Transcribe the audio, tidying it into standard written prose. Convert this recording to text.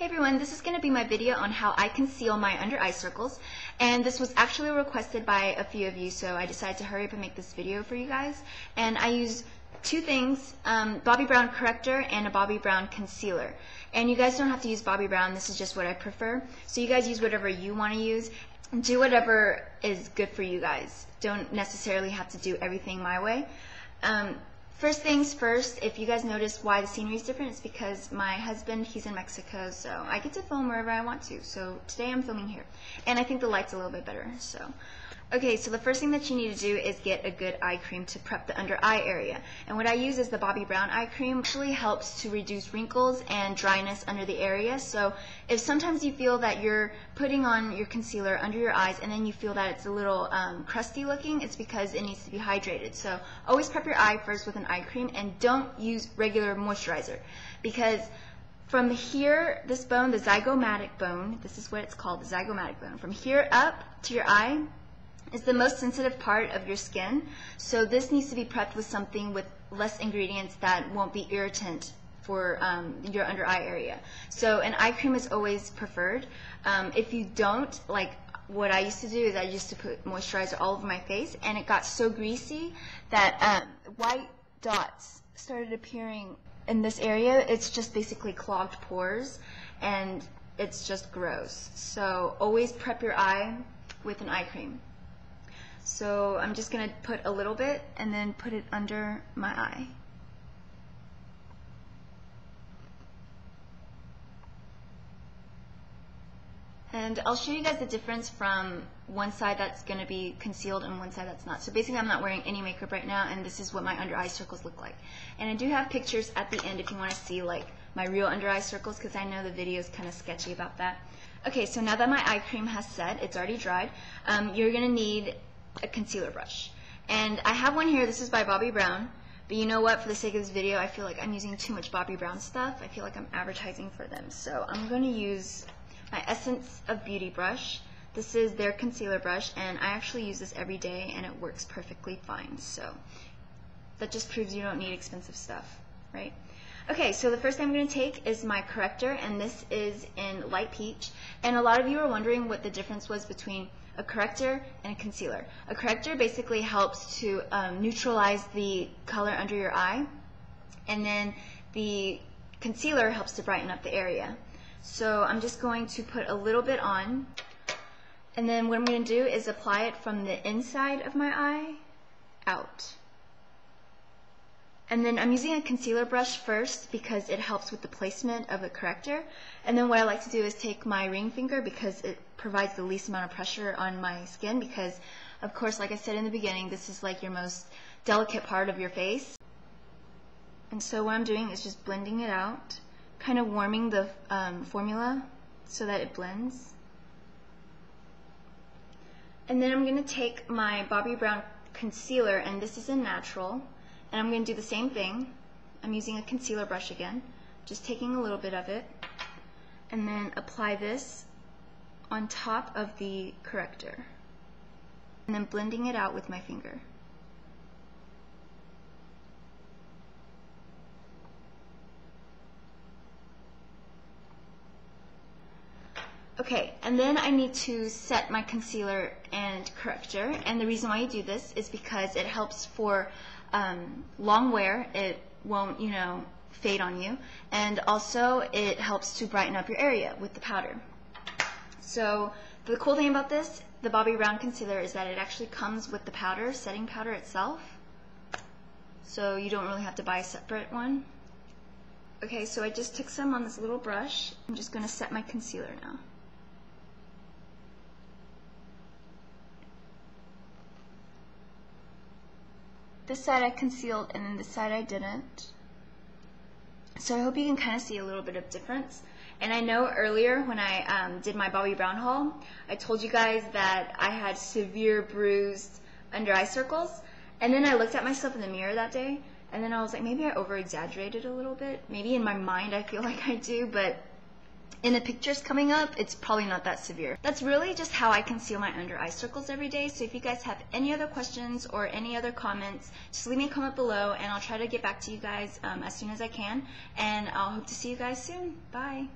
Hey everyone, this is going to be my video on how I conceal my under eye circles, and this was actually requested by a few of you, so I decided to hurry up and make this video for you guys. And I use two things, Bobbi Brown corrector and a Bobbi Brown concealer. And you guys don't have to use Bobbi Brown, this is just what I prefer. So you guys use whatever you want to use. Do whatever is good for you guys. Don't necessarily have to do everything my way. First things first, if you guys notice why the scenery is different, it's because my husband, he's in Mexico, so I get to film wherever I want to. So today I'm filming here, and I think the light's a little bit better. Okay, so the first thing that you need to do is get a good eye cream to prep the under eye area. And what I use is the Bobbi Brown eye cream. It actually helps to reduce wrinkles and dryness under the area. So if sometimes you feel that you're putting on your concealer under your eyes and then you feel that it's a little crusty looking, it's because it needs to be hydrated. So always prep your eye first with an eye cream, and don't use regular moisturizer, because from here, this bone, the zygomatic bone, this is what it's called, the zygomatic bone, from here up to your eye is the most sensitive part of your skin. So this needs to be prepped with something with less ingredients that won't be irritant for your under eye area. So an eye cream is always preferred. If you don't, like what I used to do is I used to put moisturizer all over my face, and it got so greasy that white dots started appearing in this area. It's just basically clogged pores, and it's just gross. So always prep your eye with an eye cream. So I'm just going to put a little bit and then put it under my eye. And I'll show you guys the difference from one side that's going to be concealed and one side that's not. So basically I'm not wearing any makeup right now, and this is what my under eye circles look like. And I do have pictures at the end if you want to see like my real under eye circles, because I know the video is kind of sketchy about that. Okay, so now that my eye cream has set, it's already dried, you're going to need a concealer brush. And I have one here. This is by Bobbi Brown. But you know what? For the sake of this video, I feel like I'm using too much Bobbi Brown stuff. I feel like I'm advertising for them. So I'm going to use my Essence of Beauty brush. This is their concealer brush, and I actually use this every day, and it works perfectly fine. So that just proves you don't need expensive stuff, right? Okay, so the first thing I'm going to take is my corrector, and this is in light peach. And a lot of you are wondering what the difference was between a corrector and a concealer. A corrector basically helps to neutralize the color under your eye, and then the concealer helps to brighten up the area. So I'm just going to put a little bit on, and then what I'm going to do is apply it from the inside of my eye out. And then I'm using a concealer brush first because it helps with the placement of the corrector. And then what I like to do is take my ring finger, because it provides the least amount of pressure on my skin, because of course, like I said in the beginning, this is like your most delicate part of your face. And so what I'm doing is just blending it out, kind of warming the formula so that it blends. And then I'm going to take my Bobbi Brown concealer, and this is in Natural. And I'm going to do the same thing. I'm using a concealer brush again, just taking a little bit of it, and then apply this on top of the corrector, and then blending it out with my finger. Okay, and then I need to set my concealer and corrector, and the reason why you do this is because it helps for long wear. It won't, fade on you, and also it helps to brighten up your area with the powder. So the cool thing about this, the Bobbi Brown concealer, is that it actually comes with the powder, setting powder itself, so you don't really have to buy a separate one. Okay, so I just took some on this little brush. I'm just going to set my concealer now. This side I concealed, and then this side I didn't. So I hope you can kind of see a little bit of difference. And I know earlier when I did my Bobbi Brown haul, I told you guys that I had severe bruised under eye circles. And then I looked at myself in the mirror that day, and then I was like, maybe I over-exaggerated a little bit. Maybe in my mind I feel like I do, but in the pictures coming up, it's probably not that severe. That's really just how I conceal my under eye circles every day. So if you guys have any other questions or any other comments, just leave me a comment below, and I'll try to get back to you guys as soon as I can. And I'll hope to see you guys soon. Bye.